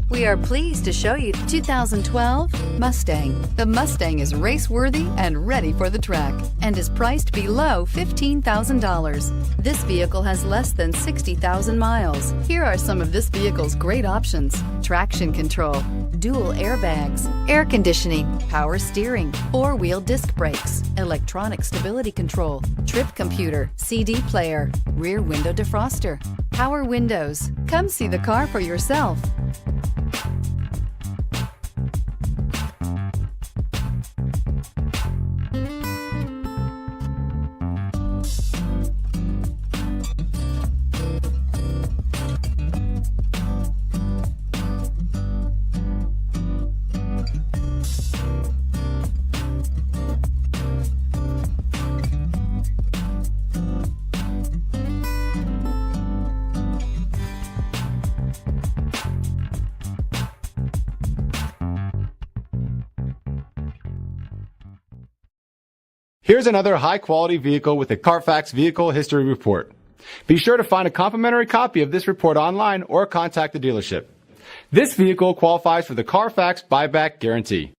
We are pleased to show you the 2012 Mustang. The Mustang is race-worthy and ready for the track and is priced below $15,000. This vehicle has less than 60,000 miles. Here are some of this vehicle's great options: traction control, dual airbags, air conditioning, power steering, four-wheel disc brakes, electronic stability control, trip computer, CD player, rear window defroster, power windows. Come see the car for yourself. Here's another high-quality vehicle with a CARFAX Vehicle History Report. Be sure to find a complimentary copy of this report online or contact the dealership. This vehicle qualifies for the CARFAX Buyback Guarantee.